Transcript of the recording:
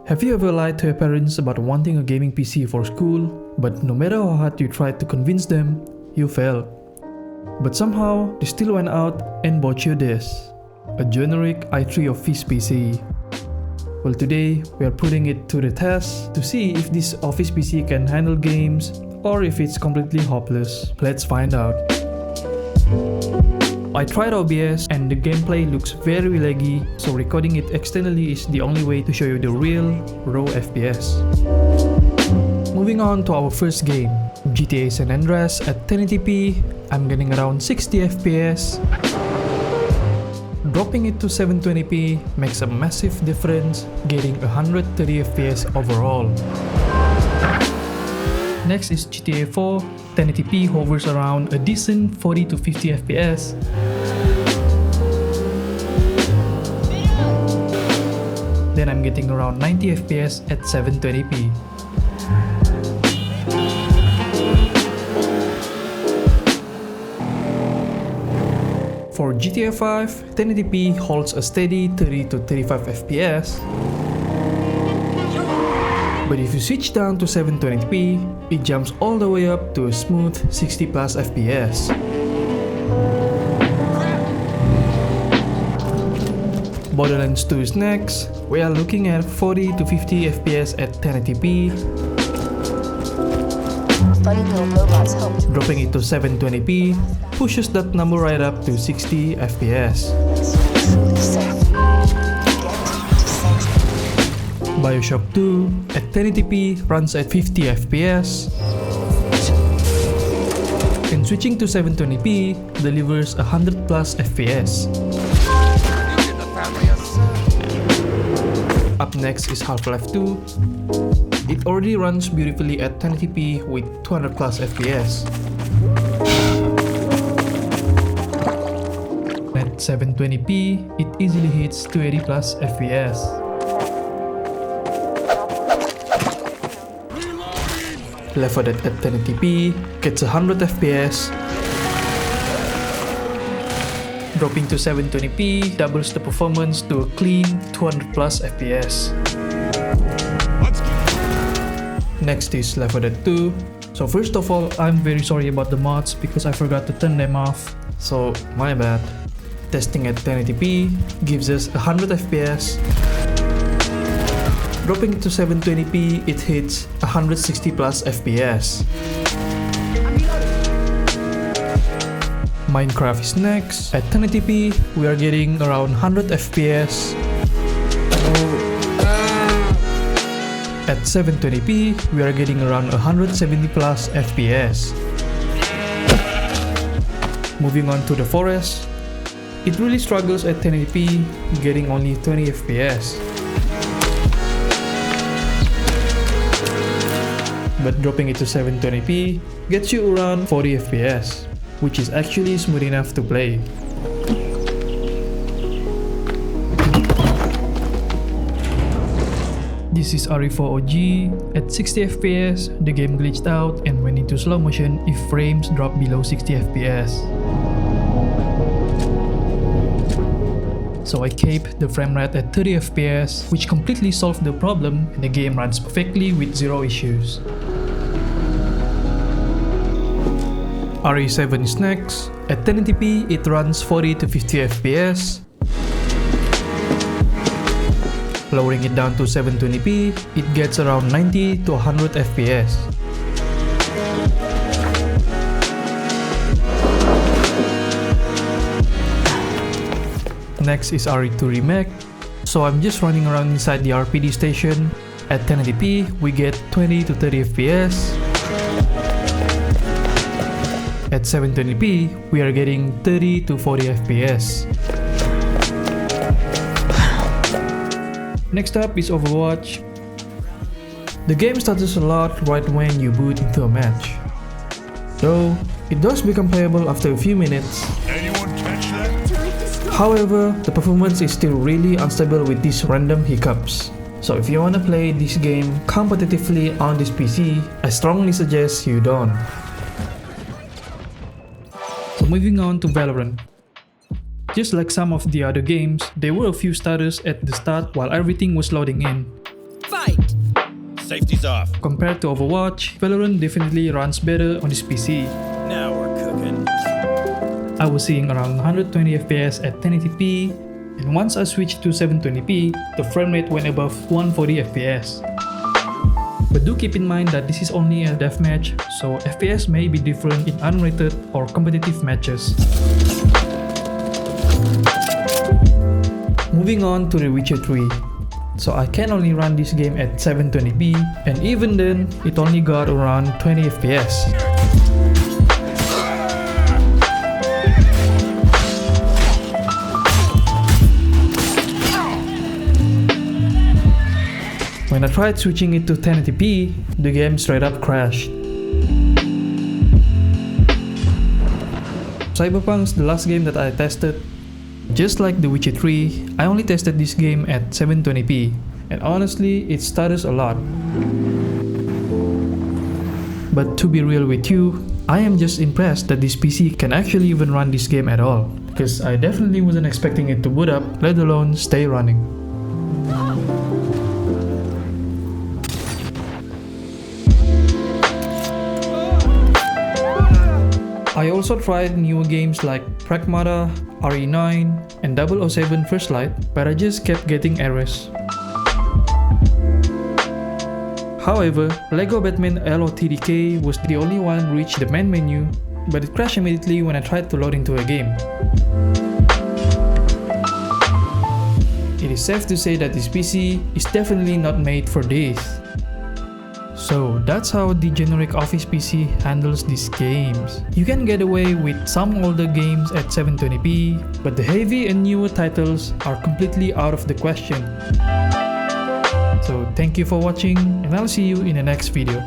Have you ever lied to your parents about wanting a gaming PC for school, but no matter how hard you tried to convince them, you failed? But somehow, they still went out and bought you this, a generic i3 Office PC. Well, today, we are putting it to the test to see if this Office PC can handle games or if it's completely hopeless. Let's find out. I tried OBS and the gameplay looks very laggy, so recording it externally is the only way to show you the real, raw FPS. Moving on to our first game, GTA San Andreas at 1080p, I'm getting around 60 FPS. Dropping it to 720p makes a massive difference, getting 130 FPS overall. Next is GTA 4, 1080p hovers around a decent 40 to 50 FPS. Then I'm getting around 90 FPS at 720p. For GTA 5, 1080p holds a steady 30 to 35 FPS. But if you switch down to 720p, it jumps all the way up to a smooth 60 plus FPS. Borderlands 2 is next. We are looking at 40 to 50 FPS at 1080p. Dropping it to 720p pushes that number right up to 60 FPS. Bioshock 2 at 1080p runs at 50 FPS. And switching to 720p delivers 100 plus FPS. Up next is Half-Life 2. It already runs beautifully at 1080p with 200 plus FPS. At 720p, it easily hits 280 plus FPS. Left 4 Dead at 1080p gets 100 FPS. Dropping to 720p doubles the performance to a clean 200 plus FPS. Next is Left 4 Dead 2. So first of all, I'm very sorry about the mods because I forgot to turn them off. So my bad. Testing at 1080p gives us 100 FPS. Dropping to 720p, it hits 160 plus FPS. Minecraft is next. At 1080p, we are getting around 100 FPS. At 720p, we are getting around 170 plus FPS. Moving on to the Forest. It really struggles at 1080p, getting only 20 FPS. But dropping it to 720p gets you around 40 FPS, which is actually smooth enough to play. This is RE4 OG. At 60 FPS, the game glitched out and went into slow motion if frames drop below 60 FPS. So I kept the frame rate at 30 FPS, which completely solved the problem and the game runs perfectly with zero issues. RE7 is next. At 1080p, it runs 40 to 50 FPS. Lowering it down to 720p, it gets around 90 to 100 FPS. Next is RE2 Remake. So I'm just running around inside the RPD station. At 1080p, we get 20 to 30 FPS. At 720p, we are getting 30 to 40 FPS. Next up is Overwatch. The game stutters a lot right when you boot into a match. Though, it does become playable after a few minutes. However, the performance is still really unstable with these random hiccups. So if you wanna play this game competitively on this PC, I strongly suggest you don't. So moving on to Valorant. Just like some of the other games, there were a few stutters at the start while everything was loading in. Safety's off. Compared to Overwatch, Valorant definitely runs better on this PC. Now we're cooking. I was seeing around 120 FPS at 1080p, and once I switched to 720p, the frame rate went above 140 FPS. But do keep in mind that this is only a deathmatch, so FPS may be different in unrated or competitive matches. Moving on to The Witcher 3. So I can only run this game at 720p, and even then, it only got around 20 FPS. When I tried switching it to 1080p, the game straight up crashed. Cyberpunk's the last game that I tested. Just like The Witcher 3, I only tested this game at 720p, and honestly, it stutters a lot. But to be real with you, I am just impressed that this PC can actually even run this game at all, because I definitely wasn't expecting it to boot up, let alone stay running. I also tried newer games like Pragmata, RE9, and 007 First Light, but I just kept getting errors. However, LEGO Batman LOTDK was the only one reached the main menu, but it crashed immediately when I tried to load into a game. It is safe to say that this PC is definitely not made for this. So that's how the generic office PC handles these games. You can get away with some older games at 720p, but the heavy and newer titles are completely out of the question. So thank you for watching, and I'll see you in the next video.